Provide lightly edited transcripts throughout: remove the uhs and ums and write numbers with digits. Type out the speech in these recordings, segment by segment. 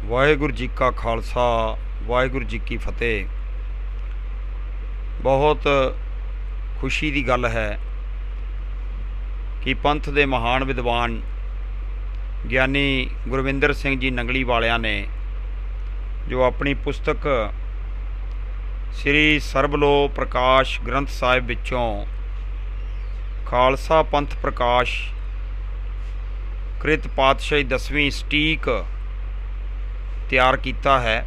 वाहेगुरु जी का खालसा वाहेगुरु जी की फतेह। बहुत खुशी की गल है कि पंथ के महान विद्वान ज्ञानी गुरविंदर सिंह जी नंगली वालिया ने जो अपनी पुस्तक श्री सरबलो प्रकाश ग्रंथ साहिब विचों खालसा पंथ प्रकाश कृत पातशाही 10वीं सटीक तैयार किया है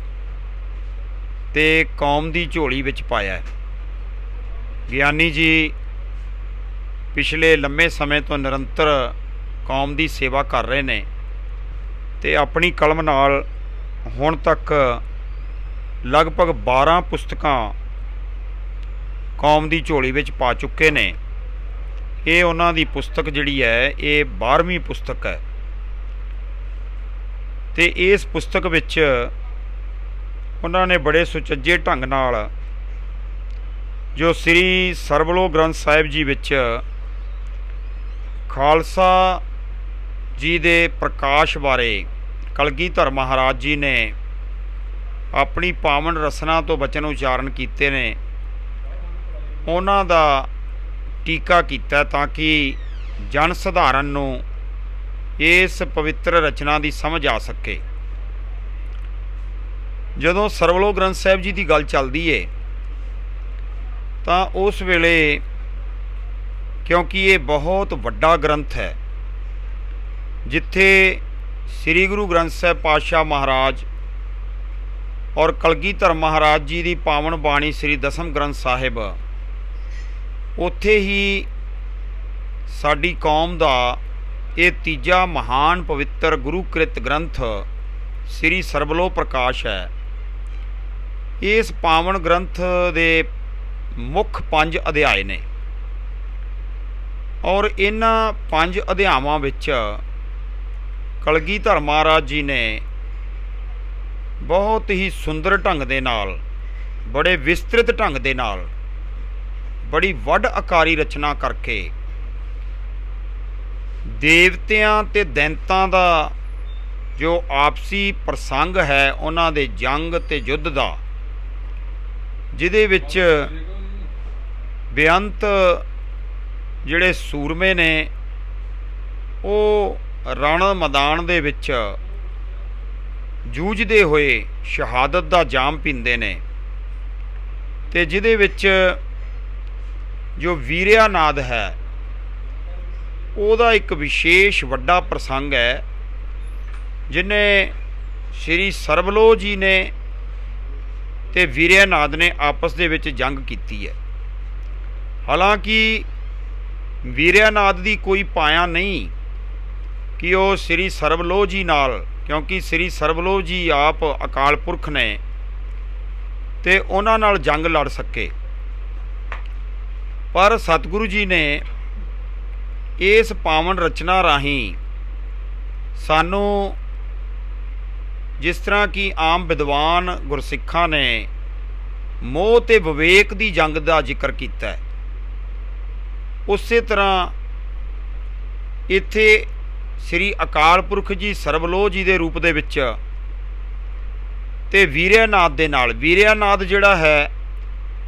ते कौम की झोली विच पाया है। ज्ञानी जी पिछले लंबे समय तो निरंतर कौम की सेवा कर रहे हैं ते अपनी कलम नाल हुण तक लगभग 12 पुस्तकां कौम की झोली विच पा चुके ने। ये उन्हां दी पुस्तक जिहड़ी है ये 12वीं पुस्तक है ते इस पुस्तक विच उन्होंने बड़े सुचज्जे ढंग नाल जो श्री सरबलो ग्रंथ साहिब जी विच खालसा जी दे प्रकाश बारे कलगीधर महाराज जी ने अपनी पावन रसना तो बचन उच्चारण किए ने, उन्हां दा टीका किया ताकि जन सधारण नूं इस पवित्र रचना की समझ आ सके। जदों सरबलो ग्रंथ साहिब जी की गल चलती है तो उस वेले क्योंकि ये बहुत वड्डा ग्रंथ है जिथे श्री गुरु ग्रंथ साहिब पातशाह महाराज और कलगीधर महाराज जी की पावन बाणी श्री दसम ग्रंथ साहिब उत्थे ही साडी कौम का ये तीजा महान पवित्र गुरुकृत ग्रंथ श्री सरबलो प्रकाश है। इस पावन ग्रंथ दे मुख 5 अध्याय ने और इन्हां 5 अध्यायां विच कलगीधर महाराज जी ने बहुत ही सुंदर ढंग दे नाल बड़े विस्तृत ढंग दे नाल बड़ी वड आकारी रचना करके देवतियां ते दैंतां दा जो आपसी प्रसंग है उन्हां दे जंग ते युद्ध दा जिहदे विच बेअंत जिहड़े सूरमे ने वो रण मैदान दे विच जूझदे होए शहादत दा जाम पींदे ने ते जिहदे विच जो वीरियानाद है ਉਹਦਾ एक विशेष वड्डा प्रसंग है जिन्हें श्री सरबलो जी ने ते वीरियानाद ने आपस दे विच जंग की है। हालांकि वीरियानाद की कोई पाया नहीं कि वो श्री सरबलो जी नाल, क्योंकि श्री सरबलो जी आप अकाल पुरख ने ते उन्हां नाल जंग लड़ सके, पर सतगुरु जी ने इस पावन रचना राही सानू जिस तरह कि आम विद्वान गुरसिखा ने मोह ते विवेक की जंग का जिक्र किया है, उस तरह इत्थे श्री अकाल पुरख जी सरबलो जी के रूप दे विच ते वीरियानाद दे नाल, वीरियानाद जिहड़ा है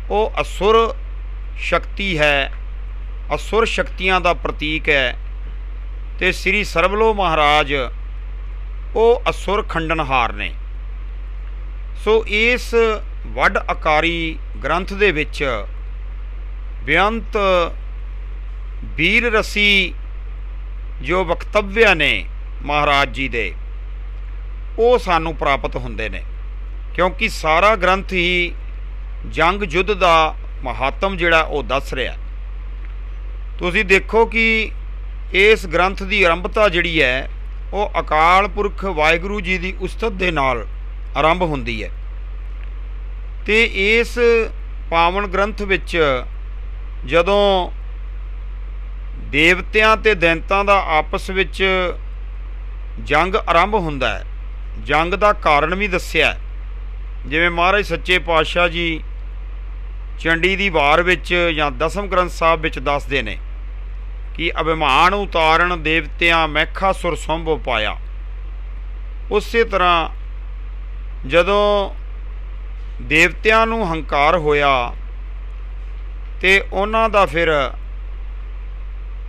वो असुर शक्ति है, असुर शक्तियां का प्रतीक है ते श्री सरबलो महाराज वो असुर खंडनहार ने। सो इस वड आकारी ग्रंथ दे विच बेअंत वीर रसी जो वक्तव्य ने महाराज जी दे वो सानू प्राप्त हुंदे ने, क्योंकि सारा ग्रंथ ही जंग युद्ध का महात्म जिहड़ा वो दस रहा। तुसीं देखो कि इस ग्रंथ की आरंभता जिहड़ी है वो अकाल पुरख वाहिगुरू जी की उस्तत दे नाल आरंभ हुंदी है ते इस पावन ग्रंथ विच जदों देवतियां ते दैंतां दा आपस विच जंग आरंभ हुंदा है, जंग का कारण भी दस्सिया जिवें महाराज सच्चे पातशाह जी चंडी दी वार विच जां दसम ग्रंथ साहिब विच दसदे ने कि अभिमान उतारण देवतियां मैखासुर संभ पाया। उस तरह ਜਦੋਂ ਦੇਵਤਿਆਂ ਨੂੰ ਹੰਕਾਰ ਹੋਇਆ ਤੇ ਉਹਨਾਂ ਦਾ ਫਿਰ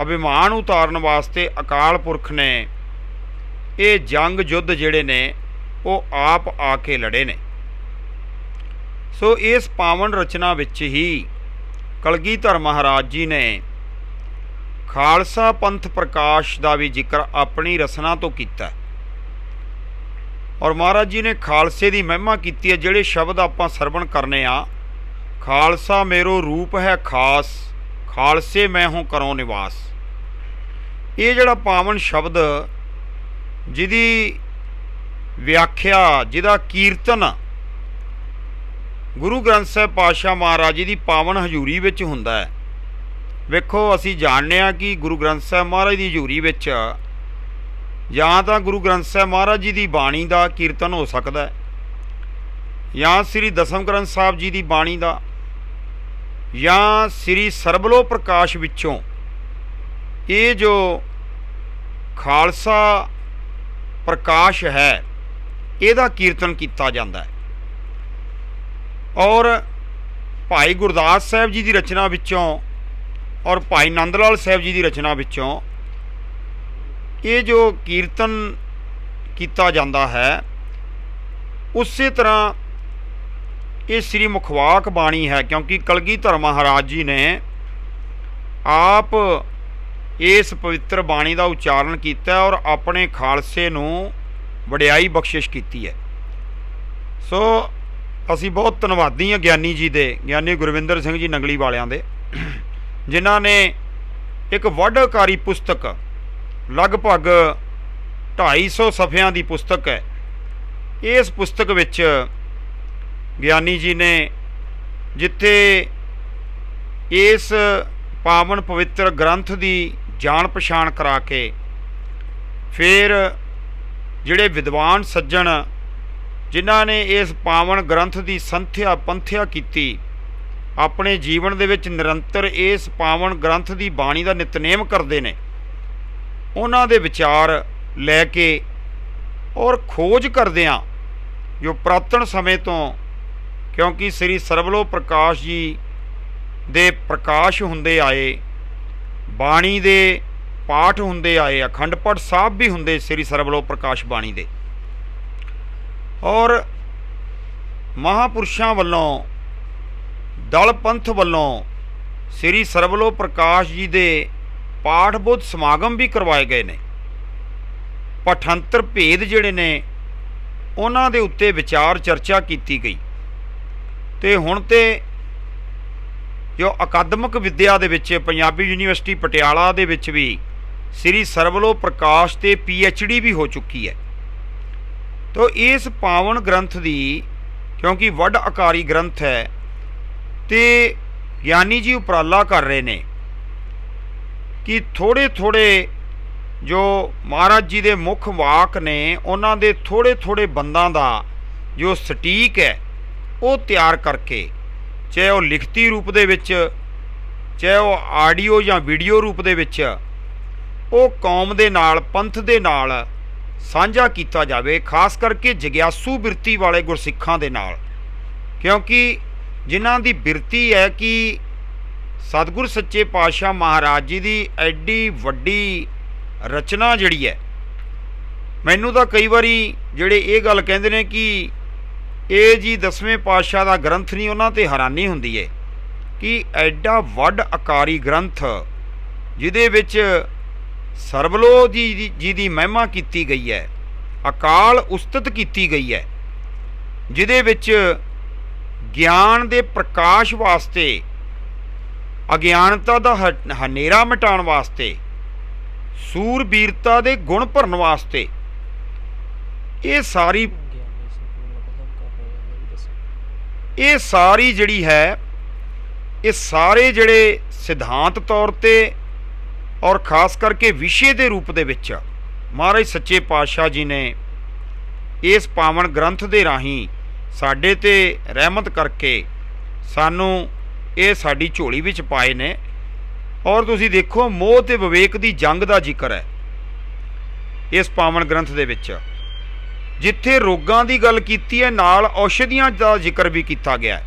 ਅਭਿਮਾਨ ਉਤਾਰਨ ਵਾਸਤੇ ਅਕਾਲ ਪੁਰਖ ਨੇ ਇਹ ਜੰਗ ਯੁੱਧ ਜਿਹੜੇ ਨੇ ਉਹ ਆਪ ਆ ਕੇ ਲੜੇ ਨੇ। ਸੋ ਇਸ ਪਾਵਨ ਰਚਨਾ ਵਿੱਚ ਹੀ ਕਲਗੀਧਰ ਮਹਾਰਾਜ ਜੀ ਨੇ ਖਾਲਸਾ ਪੰਥ ਪ੍ਰਕਾਸ਼ ਦਾ ਵੀ ਜ਼ਿਕਰ ਆਪਣੀ ਰਸਨਾ ਤੋਂ ਕੀਤਾ ਔਰ ਮਹਾਰਾਜ ਜੀ ਨੇ ਖਾਲਸੇ ਦੀ ਮਹਿਮਾ ਕੀਤੀ ਹੈ। ਜਿਹੜੇ ਸ਼ਬਦ ਆਪਾਂ ਸਰਵਣ ਕਰਨੇ ਆ, ਖਾਲਸਾ ਮੇਰੋ ਰੂਪ ਹੈ ਖਾਸ, ਖਾਲਸੇ ਮੈਂ ਹੂੰ ਕਰੋ ਨਿਵਾਸ। ਇਹ ਜਿਹੜਾ ਪਾਵਨ ਸ਼ਬਦ ਜਿਹਦੀ ਵਿਆਖਿਆ, ਜਿਹਦਾ ਕੀਰਤਨ ਗੁਰੂ ਗ੍ਰੰਥ ਸਾਹਿਬ ਪਾਤਸ਼ਾਹ ਮਹਾਰਾਜ ਜੀ ਦੀ ਪਾਵਨ ਹਜ਼ੂਰੀ ਵਿੱਚ ਹੁੰਦਾ ਹੈ। ਵੇਖੋ, ਅਸੀਂ ਜਾਣਦੇ ਹਾਂ ਕਿ ਗੁਰੂ ਗ੍ਰੰਥ ਸਾਹਿਬ ਮਹਾਰਾਜ ਦੀ ਹਜ਼ੂਰੀ ਵਿੱਚ ਜਾਂ ਤਾਂ ਗੁਰੂ ਗ੍ਰੰਥ ਸਾਹਿਬ ਮਹਾਰਾਜ ਜੀ ਦੀ ਬਾਣੀ ਦਾ ਕੀਰਤਨ ਹੋ ਸਕਦਾ ਹੈ, ਜਾਂ ਸ੍ਰੀ ਦਸਮ ਗ੍ਰੰਥ ਸਾਹਿਬ ਜੀ ਦੀ ਬਾਣੀ ਦਾ, ਜਾਂ ਸ੍ਰੀ ਸਰਬਲੋ ਪ੍ਰਕਾਸ਼ ਵਿੱਚੋਂ ਇਹ ਜੋ ਖਾਲਸਾ ਪ੍ਰਕਾਸ਼ ਹੈ ਇਹਦਾ ਕੀਰਤਨ ਕੀਤਾ ਜਾਂਦਾ ਹੈ। ਔਰ ਭਾਈ ਗੁਰਦਾਸ ਸਾਹਿਬ ਜੀ ਦੀ ਰਚਨਾ ਵਿੱਚੋਂ ਔਰ ਭਾਈ ਨੰਦ ਲਾਲ ਸਾਹਿਬ ਜੀ ਦੀ ਰਚਨਾ ਵਿੱਚੋਂ ਇਹ ਜੋ ਕੀਰਤਨ ਕੀਤਾ ਜਾਂਦਾ ਹੈ, ਉਸੇ ਤਰ੍ਹਾਂ ਇਹ ਸ੍ਰੀ ਮੁਖਵਾਕ ਬਾਣੀ ਹੈ, ਕਿਉਂਕਿ ਕਲਗੀਧਰ ਮਹਾਰਾਜ ਜੀ ਨੇ ਆਪ ਇਸ ਪਵਿੱਤਰ ਬਾਣੀ ਦਾ ਉਚਾਰਨ ਕੀਤਾ ਔਰ ਆਪਣੇ ਖਾਲਸੇ ਨੂੰ ਵਡਿਆਈ ਬਖਸ਼ਿਸ਼ ਕੀਤੀ ਹੈ। ਸੋ ਅਸੀਂ ਬਹੁਤ ਧੰਨਵਾਦੀ ਹਾਂ ਗਿਆਨੀ ਜੀ ਦੇ, ਗਿਆਨੀ ਗੁਰਵਿੰਦਰ ਸਿੰਘ ਜੀ ਨੰਗਲੀ ਵਾਲਿਆਂ ਦੇ, ਜਿਨ੍ਹਾਂ ਨੇ ਇੱਕ ਵੱਡਕਾਰੀ ਪੁਸਤਕ, ਲਗਭਗ 250 ਸਫ਼ਿਆਂ ਦੀ ਪੁਸਤਕ ਹੈ। ਇਸ ਪੁਸਤਕ ਵਿੱਚ ਗਿਆਨੀ ਜੀ ਨੇ ਜਿੱਥੇ ਇਸ ਪਾਵਨ ਪਵਿੱਤਰ ਗ੍ਰੰਥ ਦੀ ਜਾਣ ਪਛਾਣ ਕਰਾ ਕੇ ਫਿਰ ਜਿਹੜੇ ਵਿਦਵਾਨ ਸੱਜਣ ਜਿਨ੍ਹਾਂ ਨੇ ਇਸ ਪਾਵਨ ਗ੍ਰੰਥ ਦੀ ਸੰਥਿਆ ਪੰਥਿਆ ਕੀਤੀ, ਆਪਣੇ ਜੀਵਨ ਦੇ ਵਿੱਚ ਨਿਰੰਤਰ ਇਸ ਪਾਵਨ ਗ੍ਰੰਥ ਦੀ ਬਾਣੀ ਦਾ ਨਿਤਨੇਮ ਕਰਦੇ ਨੇ, ਉਹਨਾਂ ਦੇ ਵਿਚਾਰ ਲੈ ਕੇ ਔਰ ਖੋਜ ਕਰਦਿਆਂ ਜੋ ਪੁਰਾਤਨ ਸਮੇਂ ਤੋਂ, ਕਿਉਂਕਿ ਸ੍ਰੀ ਸਰਬਲੋ ਪ੍ਰਕਾਸ਼ ਜੀ ਦੇ ਪ੍ਰਕਾਸ਼ ਹੁੰਦੇ ਆਏ, ਬਾਣੀ ਦੇ ਪਾਠ ਹੁੰਦੇ ਆਏ, ਅਖੰਡ ਪਾਠ ਸਾਹਿਬ ਵੀ ਹੁੰਦੇ ਸ੍ਰੀ ਸਰਬਲੋ ਪ੍ਰਕਾਸ਼ ਬਾਣੀ ਦੇ, ਔਰ ਮਹਾਂਪੁਰਸ਼ਾਂ ਵੱਲੋਂ, ਦਲ ਪੰਥ ਵੱਲੋਂ ਸ੍ਰੀ ਸਰਬਲੋ ਪ੍ਰਕਾਸ਼ ਜੀ ਦੇ ਪਾਠ ਬੋਧ ਸਮਾਗਮ ਵੀ ਕਰਵਾਏ ਗਏ ਨੇ। ਪਠੰਤਰ ਭੇਦ ਜਿਹੜੇ ਨੇ ਉਹਨਾਂ ਦੇ ਉੱਤੇ ਵਿਚਾਰ ਚਰਚਾ ਕੀਤੀ ਗਈ। ਤੇ ਹੁਣ ਤੇ ਜੋ ਅਕਾਦਮਿਕ ਵਿੱਦਿਆ ਦੇ ਵਿੱਚ ਪੰਜਾਬੀ ਯੂਨੀਵਰਸਿਟੀ ਪਟਿਆਲਾ ਦੇ ਵਿੱਚ ਵੀ ਸ੍ਰੀ ਸਰਬਲੋ ਪ੍ਰਕਾਸ਼ ਤੇ PhD ਵੀ ਹੋ ਚੁੱਕੀ ਹੈ। ਤੋ ਇਸ ਪਾਵਨ ਗ੍ਰੰਥ ਦੀ, ਕਿਉਂਕਿ ਵੱਡ ਆਕਾਰੀ ਗ੍ਰੰਥ ਹੈ, ਤੇ ਗਿਆਨੀ ਜੀ ਉਪਰਾਲਾ ਕਰ ਰਹੇ ਨੇ ਕਿ ਥੋੜ੍ਹੇ ਥੋੜ੍ਹੇ ਜੋ ਮਹਾਰਾਜ ਜੀ ਦੇ ਮੁੱਖ ਵਾਕ ਨੇ ਉਹਨਾਂ ਦੇ ਥੋੜ੍ਹੇ ਥੋੜ੍ਹੇ ਬੰਦਾਂ ਦਾ ਜੋ ਸਟੀਕ ਹੈ ਉਹ ਤਿਆਰ ਕਰਕੇ, ਚਾਹੇ ਉਹ ਲਿਖਤੀ ਰੂਪ ਦੇ ਵਿੱਚ, ਚਾਹੇ ਉਹ ਆਡੀਓ ਜਾਂ ਵੀਡੀਓ ਰੂਪ ਦੇ ਵਿੱਚ, ਉਹ ਕੌਮ ਦੇ ਨਾਲ, ਪੰਥ ਦੇ ਨਾਲ ਸਾਂਝਾ ਕੀਤਾ ਜਾਵੇ, ਖਾਸ ਕਰਕੇ ਜਗਿਆਸੂ ਬਿਰਤੀ ਵਾਲੇ ਗੁਰਸਿੱਖਾਂ ਦੇ ਨਾਲ, ਕਿਉਂਕਿ ਜਿਨ੍ਹਾਂ ਦੀ ਬਿਰਤੀ ਹੈ ਕਿ ਸਤਿਗੁਰ ਸੱਚੇ ਪਾਤਸ਼ਾਹ ਮਹਾਰਾਜ ਜੀ ਦੀ ਐਡੀ ਵੱਡੀ ਰਚਨਾ ਜਿਹੜੀ ਹੈ, ਮੈਨੂੰ ਤਾਂ ਕਈ ਵਾਰੀ ਜਿਹੜੇ ਇਹ ਗੱਲ ਕਹਿੰਦੇ ਨੇ ਕਿ ਇਹ ਜੀ 10ਵੇਂ ਪਾਤਸ਼ਾਹ ਦਾ ਗ੍ਰੰਥ ਨਹੀਂ, ਉਹਨਾਂ 'ਤੇ ਹੈਰਾਨੀ ਹੁੰਦੀ ਹੈ ਕਿ ਐਡਾ ਵੱਡ ਆਕਾਰੀ ਗ੍ਰੰਥ ਜਿਹਦੇ ਵਿੱਚ ਸਰਬਲੋ ਜੀ ਦੀ ਮਹਿਮਾ ਕੀਤੀ ਗਈ ਹੈ, ਅਕਾਲ ਉਸਤਤ ਕੀਤੀ ਗਈ ਹੈ, ਜਿਹਦੇ ਵਿੱਚ ਗਿਆਨ ਦੇ ਪ੍ਰਕਾਸ਼ ਵਾਸਤੇ, ਅਗਿਆਨਤਾ ਦਾ ਹਨੇਰਾ ਮਿਟਾਉਣ ਵਾਸਤੇ, ਸੂਰਬੀਰਤਾ ਦੇ ਗੁਣ ਭਰਨ ਵਾਸਤੇ, ਇਹ ਸਾਰੀ ਜਿਹੜੀ ਹੈ, ਇਹ ਸਾਰੇ ਜਿਹੜੇ ਸਿਧਾਂਤ ਤੌਰ 'ਤੇ ਔਰ ਖਾਸ ਕਰਕੇ ਵਿਸ਼ੇ ਦੇ ਰੂਪ ਦੇ ਵਿੱਚ ਮਹਾਰਾਜ ਸੱਚੇ ਪਾਤਸ਼ਾਹ ਜੀ ਨੇ ਇਸ ਪਾਵਨ ਗ੍ਰੰਥ ਦੇ ਰਾਹੀਂ ਸਾਡੇ 'ਤੇ ਰਹਿਮਤ ਕਰਕੇ ਸਾਨੂੰ ਇਹ ਸਾਡੀ ਝੋਲੀ ਵਿੱਚ ਪਾਏ ਨੇ। ਔਰ ਤੁਸੀਂ ਦੇਖੋ, ਮੋਹ ਤੇ ਵਿਵੇਕ ਦੀ ਜੰਗ ਦਾ ਜ਼ਿਕਰ ਹੈ ਇਸ ਪਾਵਨ ਗ੍ਰੰਥ ਦੇ ਵਿੱਚ, ਜਿੱਥੇ ਰੋਗਾਂ ਦੀ ਗੱਲ ਕੀਤੀ ਹੈ ਨਾਲ ਔਸ਼ਧੀਆਂ ਦਾ ਜ਼ਿਕਰ ਵੀ ਕੀਤਾ ਗਿਆ ਹੈ।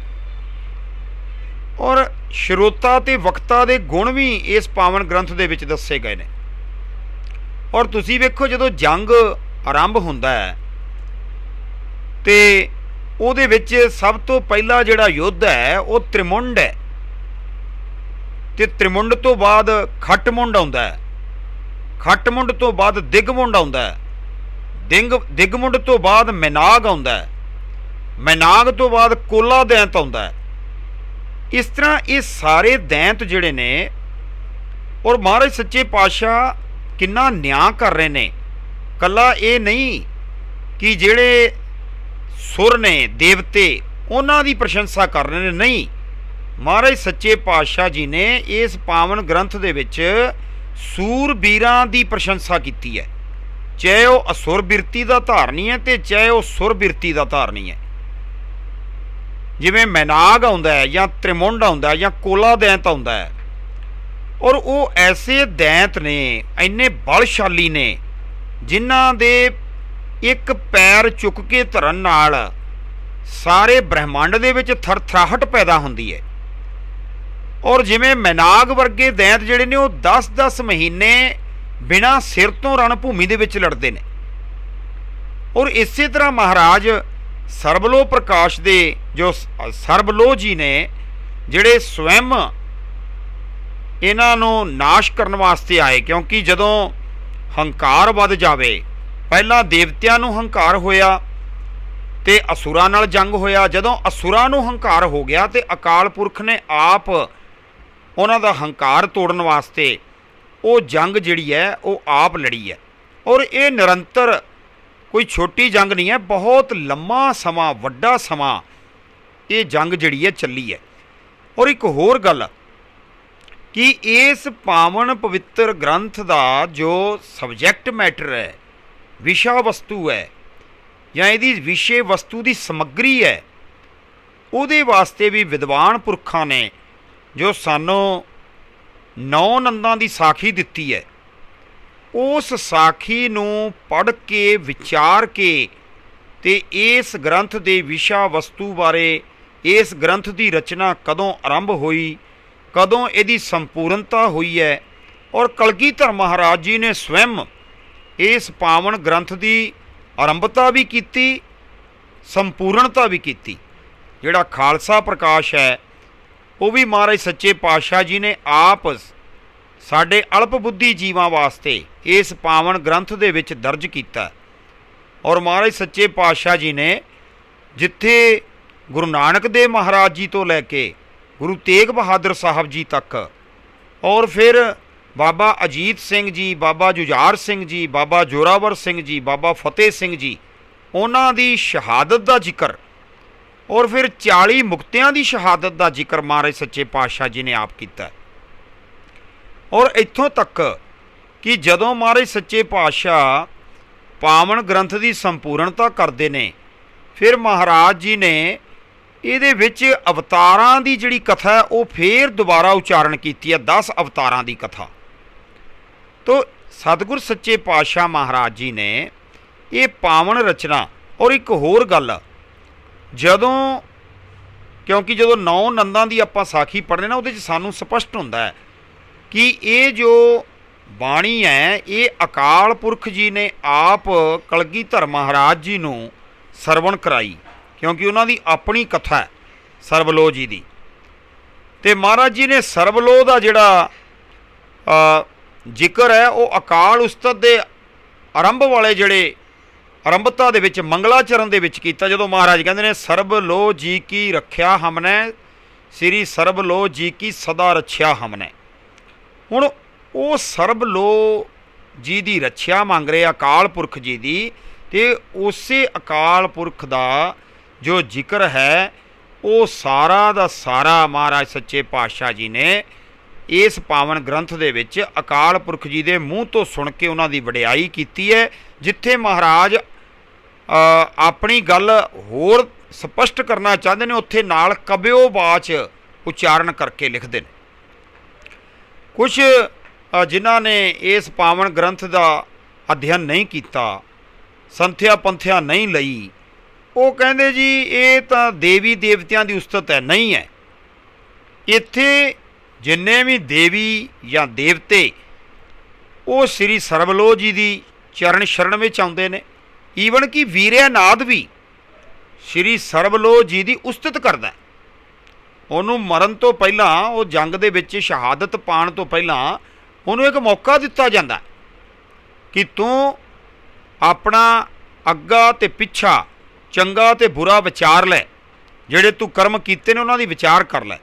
ਔਰ ਸ਼ਰੋਤਾ ਤੇ ਵਕਤਾ ਦੇ ਗੁਣ ਵੀ ਇਸ ਪਾਵਨ ਗ੍ਰੰਥ ਦੇ ਵਿੱਚ ਦੱਸੇ ਗਏ ਨੇ। ਔਰ ਤੁਸੀਂ ਵੇਖੋ ਜਦੋਂ ਜੰਗ ਆਰੰਭ ਹੁੰਦਾ ਹੈ ਤੇ ਉਹਦੇ ਵਿੱਚ ਸਭ ਤੋਂ ਪਹਿਲਾ ਜਿਹੜਾ ਯੁੱਧ ਹੈ ਉਹ ਤ੍ਰਿਮੁੰਡ ਹੈ, ਤੇ ਤ੍ਰਿਮੁੰਡ ਤੋਂ ਬਾਅਦ ਖੱਟਮੁੰਡ ਆਉਂਦਾ ਹੈ, ਖੱਟਮੁੰਡ ਤੋਂ ਬਾਅਦ ਦਿਗਮੁੰਡ ਆਉਂਦਾ ਹੈ, ਦਿਗਮੁੰਡ ਤੋਂ ਬਾਅਦ ਮੈਨਾਗ ਆਉਂਦਾ ਹੈ, ਮੈਨਾਗ ਤੋਂ ਬਾਅਦ ਕੋਲਾ ਦੈਂਤ ਆਉਂਦਾ ਹੈ। ਇਸ ਤਰ੍ਹਾਂ ਇਹ ਸਾਰੇ ਦੈਂਤ ਜਿਹੜੇ ਨੇ, ਔਰ ਮਹਾਰਾਜ ਸੱਚੇ ਪਾਤਸ਼ਾਹ ਕਿੰਨਾ ਨਿਆਂ ਕਰ ਰਹੇ ਨੇ। ਕੱਲਾ ਇਹ ਨਹੀਂ ਕਿ ਜਿਹੜੇ ਸੁਰ ਨੇ ਦੇਵਤੇ ਉਹਨਾਂ ਦੀ ਪ੍ਰਸ਼ੰਸਾ ਕਰ ਰਹੇ ਨੇ, ਨਹੀਂ, ਮਹਾਰਾਜ ਸੱਚੇ ਪਾਤਸ਼ਾਹ ਜੀ ਨੇ ਇਸ ਪਾਵਨ ਗ੍ਰੰਥ ਦੇ ਵਿੱਚ ਸੂਰਬੀਰਾਂ ਦੀ ਪ੍ਰਸ਼ੰਸਾ ਕੀਤੀ ਹੈ, ਚਾਹੇ ਉਹ ਅਸੁਰ ਬਿਰਤੀ ਦਾ ਧਾਰਨੀ ਹੈ ਤੇ ਚਾਹੇ ਉਹ ਸੁਰ ਬਿਰਤੀ ਦਾ ਧਾਰਨੀ ਹੈ। ਜਿਵੇਂ ਮੈਨਾਗ ਆਉਂਦਾ ਹੈ ਜਾਂ ਤ੍ਰਿਮੁੰਡ ਆਉਂਦਾ ਹੈ ਜਾਂ ਕੋਲਾ ਦੈਂਤ ਆਉਂਦਾ ਹੈ, ਔਰ ਉਹ ਐਸੇ ਦੈਂਤ ਨੇ ਇੰਨੇ ਬਲਸ਼ਾਲੀ ਨੇ ਜਿਨ੍ਹਾਂ ਦੇ ਇੱਕ ਪੈਰ ਚੁੱਕ ਕੇ ਧਰਨ ਨਾਲ ਸਾਰੇ ਬ੍ਰਹਿਮੰਡ ਦੇ ਵਿੱਚ ਥਰਥਰਾਹਟ ਪੈਦਾ ਹੁੰਦੀ ਹੈ। ਔਰ ਜਿਵੇਂ ਮੈਨਾਗ ਵਰਗੇ ਦੈਂਤ ਜਿਹੜੇ ਨੇ ਉਹ 10-10 ਮਹੀਨੇ ਬਿਨਾਂ ਸਿਰ ਤੋਂ ਰਣ ਭੂਮੀ ਦੇ ਵਿੱਚ ਲੜਦੇ ਨੇ। ਔਰ ਇਸੇ ਤਰ੍ਹਾਂ ਮਹਾਰਾਜ ਸਰਬਲੋਹ ਪ੍ਰਕਾਸ਼ ਦੇ ਜੋ ਸਰਬਲੋਹ ਜੀ ਨੇ ਜਿਹੜੇ ਸਵੈਮ ਇਹਨਾਂ ਨੂੰ ਨਾਸ਼ ਕਰਨ ਵਾਸਤੇ ਆਏ, ਕਿਉਂਕਿ ਜਦੋਂ ਹੰਕਾਰ ਵੱਧ ਜਾਵੇ, ਪਹਿਲਾਂ ਦੇਵਤਿਆਂ ਨੂੰ ਹੰਕਾਰ ਹੋਇਆ ਤੇ ਅਸੁਰਾਂ ਨਾਲ ਜੰਗ ਹੋਇਆ, ਜਦੋਂ ਅਸੁਰਾਂ ਨੂੰ ਹੰਕਾਰ ਹੋ ਗਿਆ ਤੇ ਅਕਾਲ ਪੁਰਖ ਨੇ ਆਪ ਉਹਨਾਂ ਦਾ ਹੰਕਾਰ ਤੋੜਨ ਵਾਸਤੇ ਉਹ ਜੰਗ ਜਿਹੜੀ ਹੈ ਉਹ ਆਪ ਲੜੀ ਹੈ। ਔਰ ਇਹ ਨਿਰੰਤਰ ਕੋਈ ਛੋਟੀ ਜੰਗ ਨਹੀਂ ਹੈ, ਬਹੁਤ ਲੰਮਾ ਸਮਾਂ, ਵੱਡਾ ਸਮਾਂ ਇਹ ਜੰਗ ਜਿਹੜੀ ਹੈ ਚੱਲੀ ਹੈ। ਔਰ ਇੱਕ ਹੋਰ ਗੱਲ ਕਿ ਇਸ ਪਾਵਨ ਪਵਿੱਤਰ ਗ੍ਰੰਥ ਦਾ ਜੋ ਸਬਜੈਕਟ ਮੈਟਰ ਹੈ, ਵਿਸ਼ਾ ਵਸਤੂ ਹੈ ਜਾਂ ਇਹਦੀ ਵਿਸ਼ੇ ਵਸਤੂ ਦੀ ਸਮੱਗਰੀ ਹੈ, ਉਹਦੇ ਵਾਸਤੇ ਵੀ ਵਿਦਵਾਨ ਪੁਰਖਾਂ ਨੇ ਜੋ ਸਾਨੂੰ 9 ਨੰਦਾਂ ਦੀ ਸਾਖੀ ਦਿੱਤੀ ਹੈ, ਉਸ ਸਾਖੀ ਨੂੰ ਪੜ੍ਹ ਕੇ ਵਿਚਾਰ ਕੇ ਤੇ ਇਸ ਗ੍ਰੰਥ ਦੇ ਵਿਸ਼ਾ ਵਸਤੂ ਬਾਰੇ, ਇਸ ਗ੍ਰੰਥ ਦੀ ਰਚਨਾ ਕਦੋਂ ਆਰੰਭ ਹੋਈ, ਕਦੋਂ ਇਹਦੀ ਸੰਪੂਰਨਤਾ ਹੋਈ ਹੈ, ਔਰ ਕਲਗੀਧਰ ਮਹਾਰਾਜ ਜੀ ਨੇ ਸਵੈਮ ਇਸ ਪਾਵਨ ਗ੍ਰੰਥ ਦੀ ਆਰੰਭਤਾ ਵੀ ਕੀਤੀ, ਸੰਪੂਰਨਤਾ ਵੀ ਕੀਤੀ। ਜਿਹੜਾ ਖਾਲਸਾ ਪ੍ਰਕਾਸ਼ ਹੈ ਉਹ ਵੀ ਮਹਾਰਾਜ ਸੱਚੇ ਪਾਤਸ਼ਾਹ ਜੀ ਨੇ ਆਪ ਸਾਡੇ ਅਲਪ ਬੁੱਧੀ ਜੀਵਾਂ ਵਾਸਤੇ ਇਸ ਪਾਵਨ ਗ੍ਰੰਥ ਦੇ ਵਿੱਚ ਦਰਜ ਕੀਤਾ। ਔਰ ਮਹਾਰਾਜ ਸੱਚੇ ਪਾਤਸ਼ਾਹ ਜੀ ਨੇ ਜਿੱਥੇ ਗੁਰੂ ਨਾਨਕ ਦੇਵ ਮਹਾਰਾਜ ਜੀ ਤੋਂ ਲੈ ਕੇ ਗੁਰੂ ਤੇਗ ਬਹਾਦਰ ਸਾਹਿਬ ਜੀ ਤੱਕ, ਔਰ ਫਿਰ ਬਾਬਾ ਅਜੀਤ ਸਿੰਘ ਜੀ, ਬਾਬਾ ਜੁਝਾਰ ਸਿੰਘ ਜੀ, ਬਾਬਾ ਜੋਰਾਵਰ ਸਿੰਘ ਜੀ, ਬਾਬਾ ਫਤਿਹ ਸਿੰਘ ਜੀ, ਉਹਨਾਂ ਦੀ ਸ਼ਹਾਦਤ ਦਾ ਜ਼ਿਕਰ, ਔਰ ਫਿਰ 40 ਮੁਕਤਿਆਂ ਦੀ ਸ਼ਹਾਦਤ ਦਾ ਜ਼ਿਕਰ ਮਹਾਰਾਜ ਸੱਚੇ ਪਾਤਸ਼ਾਹ ਜੀ ਨੇ ਆਪ ਕੀਤਾ। ਔਰ ਇੱਥੋਂ ਤੱਕ ਕਿ ਜਦੋਂ ਮਹਾਰਾਜ ਸੱਚੇ ਪਾਤਸ਼ਾਹ ਪਾਵਨ ਗ੍ਰੰਥ ਦੀ ਸੰਪੂਰਨਤਾ ਕਰਦੇ ਨੇ, ਫਿਰ ਮਹਾਰਾਜ ਜੀ ਨੇ ਇਹਦੇ ਵਿੱਚ ਅਵਤਾਰਾਂ ਦੀ ਜਿਹੜੀ ਕਥਾ ਉਹ ਫੇਰ ਦੁਬਾਰਾ ਉਚਾਰਨ ਕੀਤੀ ਹੈ, 10 ਅਵਤਾਰਾਂ ਦੀ ਕਥਾ। ਤੋ ਸਤਿਗੁਰ ਸੱਚੇ ਪਾਤਸ਼ਾਹ ਮਹਾਰਾਜ ਜੀ ਨੇ ਇਹ ਪਾਵਨ ਰਚਨਾ। ਔਰ ਇੱਕ ਹੋਰ ਗੱਲ, ਕਿਉਂਕਿ ਜਦੋਂ 9 ਨੰਦਾਂ ਦੀ ਆਪਾਂ ਸਾਖੀ ਪੜ੍ਹਦੇ ਨਾ, ਉਹਦੇ 'ਚ ਸਾਨੂੰ ਸਪਸ਼ਟ ਹੁੰਦਾ ਹੈ ਕਿ ਇਹ ਜੋ ਬਾਣੀ ਹੈ ਇਹ ਅਕਾਲ ਪੁਰਖ ਜੀ ਨੇ ਆਪ ਕਲਗੀਧਰ ਮਹਾਰਾਜ ਜੀ ਨੂੰ ਸਰਵਣ ਕਰਾਈ, ਕਿਉਂਕਿ ਉਹਨਾਂ ਦੀ ਆਪਣੀ ਕਥਾ ਹੈ ਸਰਬਲੋਹ ਜੀ ਦੀ। ਤੇ ਮਹਾਰਾਜ ਜੀ ਨੇ ਸਰਬਲੋਹ ਦਾ ਜਿਹੜਾ ਜ਼ਿਕਰ ਹੈ ਉਹ ਅਕਾਲ ਉਸਤਤ ਦੇ ਆਰੰਭ ਵਾਲੇ ਜਿਹੜੇ ਆਰੰਭਤਾ ਦੇ ਵਿੱਚ ਮੰਗਲਾਚਰਨ ਦੇ ਵਿੱਚ ਕੀਤਾ, ਜਦੋਂ ਮਹਾਰਾਜ ਕਹਿੰਦੇ ਨੇ ਸਰਬਲੋਹ ਜੀ ਕੀ ਰੱਖਿਆ ਹਮਨੇ, ਸ੍ਰੀ ਸਰਬਲੋਹ ਜੀ ਕੀ ਸਦਾ ਰੱਖਿਆ ਹਮਨੇ। ਹੁਣ ਉਹ ਸਰਬਲੋਹ ਜੀ ਦੀ ਰੱਖਿਆ ਮੰਗ ਰਹੇ ਅਕਾਲ ਪੁਰਖ ਜੀ ਦੀ, ਤੇ ਉਸੇ ਅਕਾਲ ਪੁਰਖ ਦਾ ਜੋ ਜ਼ਿਕਰ ਹੈ ਉਹ ਸਾਰਾ ਦਾ ਸਾਰਾ ਮਹਾਰਾਜ ਸੱਚੇ ਪਾਤਸ਼ਾਹ ਜੀ ਨੇ ਇਸ ਪਾਵਨ ਗ੍ਰੰਥ ਦੇ ਵਿੱਚ ਅਕਾਲ ਪੁਰਖ ਜੀ ਦੇ ਮੂੰਹ ਤੋਂ ਸੁਣ ਕੇ ਉਹਨਾਂ ਦੀ ਵਡਿਆਈ ਕੀਤੀ ਹੈ। ਜਿੱਥੇ ਮਹਾਰਾਜ ਆਪਣੀ ਗੱਲ ਹੋਰ ਸਪਸ਼ਟ ਕਰਨਾ ਚਾਹੁੰਦੇ ਨੇ, ਉੱਥੇ ਨਾਲ ਕਬਿਓ ਬਾਚ ਉਚਾਰਨ ਕਰਕੇ ਲਿਖਦੇ ਨੇ। ਕੁਛ ਜਿਨ੍ਹਾਂ ਨੇ ਇਸ ਪਾਵਨ ਗ੍ਰੰਥ ਦਾ ਅਧਿਐਨ ਨਹੀਂ ਕੀਤਾ ਸੰਥਿਆ ਪੰਥਿਆ ਨਹੀਂ ਲਈ। ਉਹ ਕਹਿੰਦੇ ਜੀ ਇਹ ਤਾਂ ਦੇਵੀ ਦੇਵਤਿਆਂ ਦੀ ਉਸਤਤ ਹੈ, ਨਹੀਂ ਹੈ। ਇੱਥੇ ਜਿੰਨੇ ਵੀ ਦੇਵੀ ਜਾਂ ਦੇਵਤੇ ਉਹ ਸ੍ਰੀ ਸਰਬਲੋਹ ਜੀ ਦੀ ਚਰਨ ਸ਼ਰਨ ਵਿੱਚ ਆਉਂਦੇ ਨੇ। ਈਵਨ ਕਿ ਵੀਰਿਆਨਾਦ ਵੀ ਸ੍ਰੀ ਸਰਬਲੋਹ ਜੀ ਦੀ ਉਸਤਤ ਕਰਦਾ। ਉਹਨੂੰ ਮਰਨ ਤੋਂ ਪਹਿਲਾਂ, ਉਹ ਜੰਗ ਦੇ ਵਿੱਚ ਸ਼ਹਾਦਤ ਪਾਉਣ ਤੋਂ ਪਹਿਲਾਂ ਉਹਨੂੰ ਇੱਕ ਮੌਕਾ ਦਿੱਤਾ ਜਾਂਦਾ ਕਿ ਤੂੰ ਆਪਣਾ ਅੱਗਾ ਤੇ ਪਿੱਛਾ, ਚੰਗਾ ਤੇ ਬੁਰਾ ਵਿਚਾਰ ਲੈ, ਜਿਹੜੇ ਤੂੰ ਕਰਮ ਕੀਤੇ ਨੇ ਉਹਨਾਂ ਦੀ ਵਿਚਾਰ ਕਰ ਲੈ।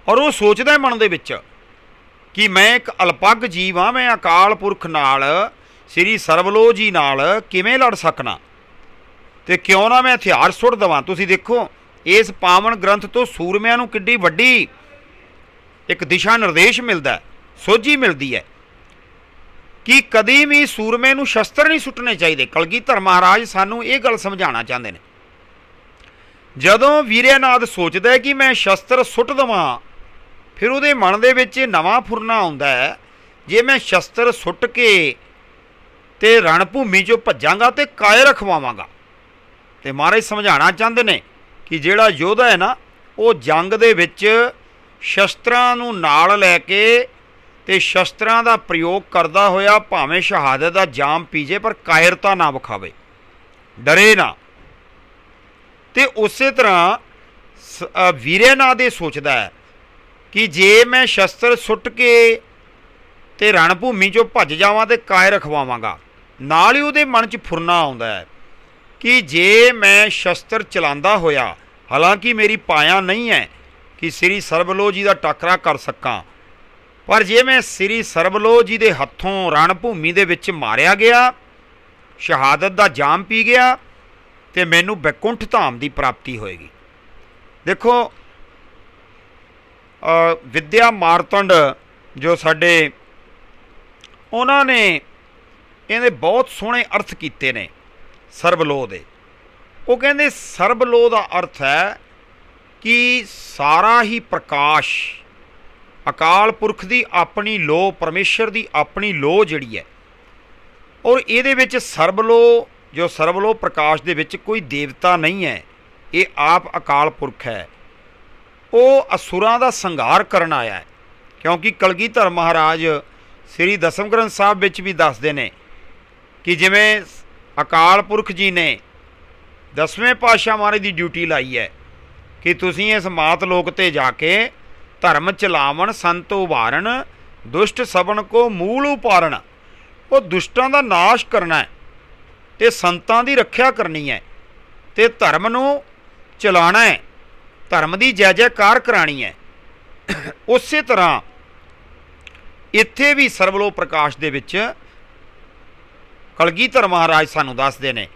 ਔਰ ਉਹ ਸੋਚਦਾ ਮਨ ਦੇ ਵਿੱਚ ਕਿ ਮੈਂ ਇੱਕ ਅਲਪੱਗ ਜੀਵ ਹਾਂ, ਮੈਂ ਅਕਾਲ ਪੁਰਖ ਨਾਲ, ਸ੍ਰੀ ਸਰਬਲੋਹ ਜੀ ਨਾਲ ਕਿਵੇਂ ਲੜ ਸਕਣਾ, ਤੇ ਕਿਉਂ ਨਾ ਮੈਂ ਹਥਿਆਰ ਸੁੱਟ ਦੇਵਾਂ। ਤੁਸੀਂ ਦੇਖੋ ਇਸ ਪਾਵਨ ਗ੍ਰੰਥ ਤੋਂ ਸੂਰਮਿਆਂ ਨੂੰ ਕਿੱਡੀ ਵੱਡੀ ਇੱਕ ਦਿਸ਼ਾ ਨਿਰਦੇਸ਼ ਮਿਲਦਾ, ਸੋਝੀ ਮਿਲਦੀ ਹੈ ਕਿ ਕਦੀ ਵੀ ਸੂਰਮੇ ਨੂੰ ਸ਼ਸਤਰ ਨਹੀਂ ਸੁੱਟਣੇ ਚਾਹੀਦੇ। ਕਲਗੀਧਰ ਮਹਾਰਾਜ ਸਾਨੂੰ ਇਹ ਗੱਲ ਸਮਝਾਉਣਾ ਚਾਹੁੰਦੇ ਨੇ। ਜਦੋਂ ਵੀਰਿਆਨਾਦ ਸੋਚਦਾ ਕਿ ਮੈਂ ਸ਼ਸਤਰ ਸੁੱਟ ਦੇਵਾਂ, ਫਿਰ ਉਹਦੇ ਮਨ ਦੇ ਵਿੱਚ ਨਵਾਂ ਫੁਰਨਾ ਆਉਂਦਾ ਹੈ, ਜੇ ਮੈਂ ਸ਼ਸਤਰ ਸੁੱਟ ਕੇ ਤੇ ਰਣ ਭੂਮੀ 'ਚੋਂ ਭੱਜਾਂਗਾ ਤੇ ਕਾਇਰ ਰਖਵਾਵਾਂਗਾ। ਤੇ ਮਹਾਰਾਜ ਸਮਝਾਉਣਾ ਚਾਹੁੰਦੇ ਨੇ ਕਿ ਜਿਹੜਾ ਯੋਧਾ ਹੈ ਨਾ, ਉਹ ਜੰਗ ਦੇ ਵਿੱਚ ਸ਼ਸਤਰਾਂ ਨੂੰ ਨਾਲ ਲੈ ਕੇ ਤੇ ਸ਼ਸਤਰਾਂ ਦਾ ਪ੍ਰਯੋਗ ਕਰਦਾ ਹੋਇਆ ਭਾਵੇਂ ਸ਼ਹਾਦਤ ਦਾ ਜਾਮ ਪੀ ਜੇ, ਪਰ ਕਾਇਰਤਾ ਨਾ ਵਿਖਾਵੇ, ਡਰੇ ਨਾ। ਤੇ ਉਸੇ ਤਰ੍ਹਾਂ ਵੀਰਿਆਨਾਦ ਇਹ ਸੋਚਦਾ ਹੈ ਕਿ ਜੇ ਮੈਂ ਸ਼ਸਤਰ ਸੁੱਟ ਕੇ ਤੇ ਰਣ ਭੂਮੀ 'ਚੋਂ ਭੱਜ ਜਾਵਾਂ ਤੇ ਕਾਇਰ ਰਖਵਾਵਾਂਗਾ। ਨਾਲ ਹੀ ਉਹਦੇ ਮਨ 'ਚ ਫੁਰਨਾ ਆਉਂਦਾ ਹੈ ਕਿ ਜੇ ਮੈਂ ਸ਼ਸਤਰ ਚਲਾਉਂਦਾ ਹੋਇਆ, ਹਾਲਾਂਕਿ ਮੇਰੀ ਪਾਇਆ ਨਹੀਂ ਹੈ ਕਿ ਸ੍ਰੀ ਸਰਬਲੋਹ ਜੀ ਦਾ ਟਾਕਰਾ ਕਰ ਸਕਾਂ, ਪਰ ਜੇ ਮੈਂ ਸ੍ਰੀ ਸਰਬਲੋਹ ਜੀ ਦੇ ਹੱਥੋਂ ਰਣ ਭੂਮੀ ਦੇ ਵਿੱਚ ਮਾਰਿਆ ਗਿਆ, ਸ਼ਹਾਦਤ ਦਾ ਜਾਮ ਪੀ ਗਿਆ, ਤੇ ਮੈਨੂੰ ਬੈਕੁੰਠ ਧਾਮ ਦੀ ਪ੍ਰਾਪਤੀ ਹੋਏਗੀ। ਦੇਖੋ ਵਿਦਿਆ ਮਾਰਤੰਡ ਜੋ ਸਾਡੇ, ਉਹਨਾਂ ਨੇ ਇਹਦੇ ਬਹੁਤ ਸੋਹਣੇ ਅਰਥ ਕੀਤੇ ਨੇ ਸਰਬਲੋਹ ਦੇ। ਉਹ ਕਹਿੰਦੇ ਸਰਬਲੋਹ ਦਾ ਅਰਥ ਹੈ ਕਿ ਸਾਰਾ ਹੀ ਪ੍ਰਕਾਸ਼, ਅਕਾਲ ਪੁਰਖ ਦੀ ਆਪਣੀ ਲੋਹ, ਪਰਮੇਸ਼ਰ ਦੀ ਆਪਣੀ ਲੋਹ ਜਿਹੜੀ ਹੈ। ਔਰ ਇਹਦੇ ਵਿੱਚ ਸਰਬਲੋਹ, ਜੋ ਸਰਬਲੋਹ ਪ੍ਰਕਾਸ਼ ਦੇ ਵਿੱਚ ਕੋਈ ਦੇਵਤਾ ਨਹੀਂ ਹੈ, ਇਹ ਆਪ ਅਕਾਲ ਪੁਰਖ ਹੈ। ਉਹ ਅਸੁਰਾਂ ਦਾ ਸੰਘਾਰ ਕਰਨ ਆਇਆ ਹੈ। ਕਿਉਂਕਿ ਕਲਗੀਧਰ ਮਹਾਰਾਜ ਸ੍ਰੀ ਦਸਮ ਗ੍ਰੰਥ ਸਾਹਿਬ ਵਿੱਚ ਵੀ ਦੱਸਦੇ ਨੇ ਕਿ ਜਿਵੇਂ ਅਕਾਲ ਪੁਰਖ ਜੀ ਨੇ 10ਵੇਂ ਪਾਤਸ਼ਾਹ ਮਹਾਰਾਜ ਦੀ ਡਿਊਟੀ ਲਾਈ ਹੈ ਕਿ ਤੁਸੀਂ ਇਸ ਮਾਤ ਲੋਕ 'ਤੇ ਜਾ ਕੇ ਧਰਮ ਚਲਾਵਣ, ਸੰਤ ਉਭਾਰਨ, ਦੁਸ਼ਟ ਸਭਨ ਕੋ ਮੂਲ ਉਪਾਰਨ। ਉਹ ਦੁਸ਼ਟਾਂ ਦਾ ਨਾਸ਼ ਕਰਨਾ ਹੈ ਤੇ ਸੰਤਾਂ ਦੀ ਰੱਖਿਆ ਕਰਨੀ ਹੈ ਤੇ ਧਰਮ ਨੂੰ ਚਲਾਉਣਾ ਹੈ, ਧਰਮ ਦੀ ਜੈ ਜੈਕਾਰ ਕਰਾਣੀ ਹੈ। ਉਸੇ ਤਰ੍ਹਾਂ ਇੱਥੇ ਵੀ ਸਰਬਲੋਹ ਪ੍ਰਕਾਸ਼ ਦੇ ਵਿੱਚ ਕਲਗੀਧਰ ਮਹਾਰਾਜ ਸਾਨੂੰ ਦੱਸਦੇ ਨੇ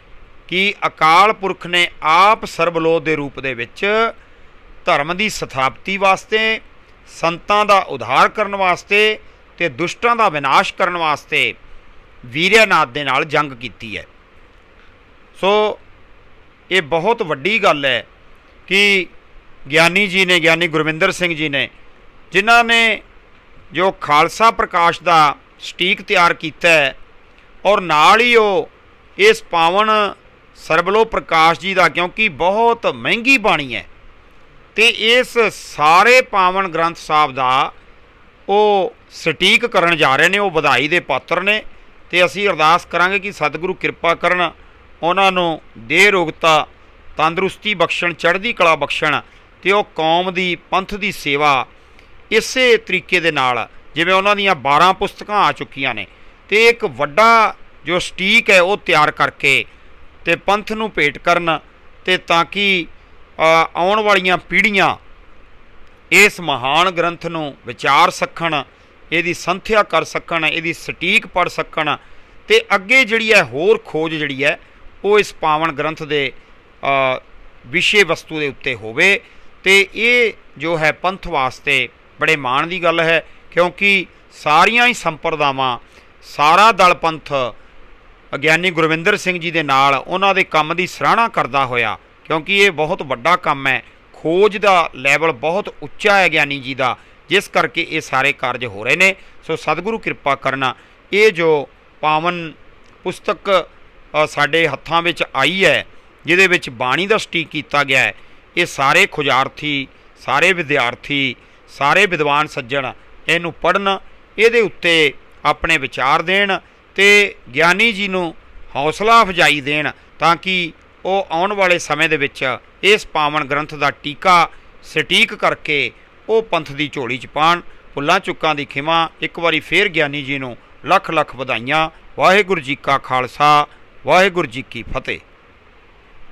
ਕਿ ਅਕਾਲ ਪੁਰਖ ਨੇ ਆਪ ਸਰਬਲੋਹ ਦੇ ਰੂਪ ਦੇ ਵਿੱਚ ਧਰਮ ਦੀ ਸਥਾਪਤੀ ਵਾਸਤੇ, ਸੰਤਾਂ ਦਾ ਉਧਾਰ ਕਰਨ ਵਾਸਤੇ ਤੇ ਦੁਸ਼ਟਾਂ ਦਾ ਵਿਨਾਸ਼ ਕਰਨ ਵਾਸਤੇ ਵੀਰਿਆਨਾਦ ਦੇ ਨਾਲ ਜੰਗ ਕੀਤੀ ਹੈ। ਸੋ ਇਹ ਬਹੁਤ ਵੱਡੀ ਗੱਲ ਹੈ ਕਿ ਗਿਆਨੀ ਜੀ ਨੇ, ਗਿਆਨੀ ਗੁਰਵਿੰਦਰ ਸਿੰਘ ਜੀ ਨੇ, ਜਿਨ੍ਹਾਂ ਨੇ ਜੋ ਖਾਲਸਾ ਪ੍ਰਕਾਸ਼ ਦਾ ਸਟੀਕ ਤਿਆਰ ਕੀਤਾ ਹੈ, ਔਰ ਨਾਲ ਹੀ ਉਹ ਇਸ ਪਾਵਨ ਸਰਬਲੋਹ ਪ੍ਰਕਾਸ਼ ਜੀ ਦਾ, ਕਿਉਂਕਿ ਬਹੁਤ ਮਹਿੰਗੀ ਬਾਣੀ ਹੈ, ਤੇ ਇਸ ਸਾਰੇ ਪਾਵਨ ਗ੍ਰੰਥ ਸਾਹਿਬ ਦਾ ਉਹ ਸਟੀਕ ਕਰਨ ਜਾ ਰਹੇ ਨੇ। ਉਹ ਵਧਾਈ ਦੇ ਪਾਤਰ ਨੇ ਤੇ ਅਸੀਂ ਅਰਦਾਸ ਕਰਾਂਗੇ ਕਿ ਸਤਿਗੁਰੂ ਕਿਰਪਾ ਕਰਨ, ਉਹਨਾਂ ਨੂੰ ਦੇਹ ਰੋਗਤਾ, ਤੰਦਰੁਸਤੀ ਬਖਸ਼ਣ, ਚੜ੍ਹਦੀ ਕਲਾ ਬਖਸ਼ਣ, ਤੇ ਉਹ ਕੌਮ ਦੀ, ਪੰਥ ਦੀ ਸੇਵਾ ਇਸੇ ਤਰੀਕੇ ਦੇ ਨਾਲ, ਜਿਵੇਂ ਉਹਨਾਂ ਦੀਆਂ 12 ਪੁਸਤਕਾਂ ਆ ਚੁੱਕੀਆਂ ਨੇ, ਤੇ ਇੱਕ ਵੱਡਾ ਜੋ ਸਟੀਕ ਹੈ ਉਹ ਤਿਆਰ ਕਰਕੇ ਤੇ ਪੰਥ ਨੂੰ ਭੇਟ ਕਰਨ, ਤੇ ਤਾਂ ਕਿ ਆਉਣ ਵਾਲੀਆਂ ਪੀੜ੍ਹੀਆਂ ਇਸ ਮਹਾਨ ਗ੍ਰੰਥ ਨੂੰ ਵਿਚਾਰ ਸਕਣ, ਇਹਦੀ ਸੰਥਿਆ ਕਰ ਸਕਣ, ਇਹਦੀ ਸਟੀਕ ਪੜ੍ਹ ਸਕਣ, ਤੇ ਅੱਗੇ ਜਿਹੜੀ ਹੈ ਹੋਰ ਖੋਜ ਜਿਹੜੀ ਹੈ ਉਹ ਇਸ ਪਾਵਨ ਗ੍ਰੰਥ ਦੇ ਵਿਸ਼ੇ ਵਸਤੂ ਦੇ ਉੱਤੇ ਹੋਵੇ। ਤੇ ਇਹ ਜੋ ਹੈ ਪੰਥ ਵਾਸਤੇ ਬੜੇ ਮਾਣ ਦੀ ਗੱਲ ਹੈ, ਕਿਉਂਕਿ ਸਾਰੀਆਂ ਹੀ ਸੰਪਰਦਾਵਾਂ, ਸਾਰਾ ਦਲ ਪੰਥ ਗਿਆਨੀ ਗੁਰਵਿੰਦਰ ਸਿੰਘ ਜੀ ਦੇ ਨਾਲ, ਉਹਨਾਂ ਦੇ ਕੰਮ ਦੀ ਸਰਾਹਨਾ ਕਰਦਾ ਹੋਇਆ, ਕਿਉਂਕਿ ਇਹ ਬਹੁਤ ਵੱਡਾ ਕੰਮ ਹੈ, ਖੋਜ ਦਾ ਲੈਵਲ ਬਹੁਤ ਉੱਚਾ ਹੈ ਗਿਆਨੀ ਜੀ ਦਾ, ਜਿਸ ਕਰਕੇ ਇਹ ਸਾਰੇ ਕਾਰਜ ਹੋ ਰਹੇ ਨੇ। ਸੋ ਸਤਿਗੁਰੂ ਕਿਰਪਾ ਕਰਨਾ, ਇਹ ਜੋ ਪਾਵਨ ਪੁਸਤਕ ਸਾਡੇ ਹੱਥਾਂ ਵਿੱਚ ਆਈ ਹੈ, ਜਿਹਦੇ ਵਿੱਚ ਬਾਣੀ ਦਾ ਸਟੀਕ ਕੀਤਾ ਗਿਆ ਹੈ, ਇਹ ਸਾਰੇ ਖੁਜਾਰਥੀ, ਸਾਰੇ ਵਿਦਿਆਰਥੀ, ਸਾਰੇ ਵਿਦਵਾਨ ਸੱਜਣ ਇਹਨੂੰ ਪੜ੍ਹਨ, ਇਹਦੇ ਉੱਤੇ ਆਪਣੇ ਵਿਚਾਰ ਦੇਣ ਅਤੇ ਗਿਆਨੀ ਜੀ ਨੂੰ ਹੌਸਲਾ ਅਫਜ਼ਾਈ ਦੇਣ, ਤਾਂ ਕਿ ਉਹ ਆਉਣ ਵਾਲੇ ਸਮੇਂ ਦੇ ਵਿੱਚ ਇਸ ਪਾਵਨ ਗ੍ਰੰਥ ਦਾ ਟੀਕਾ ਸਟੀਕ ਕਰਕੇ ਉਹ ਪੰਥ ਦੀ ਝੋਲੀ 'ਚ ਪਾਉਣ। ਭੁੱਲਾਂ ਚੁੱਕਾਂ ਦੀ ਖਿਮਾ। ਇੱਕ ਵਾਰੀ ਫੇਰ ਗਿਆਨੀ ਜੀ ਨੂੰ ਲੱਖ ਲੱਖ ਵਧਾਈਆਂ। ਵਾਹਿਗੁਰੂ ਜੀ ਕਾ ਖਾਲਸਾ, ਵਾਹਿਗੁਰੂ ਜੀ ਕੀ ਫਤਿਹ।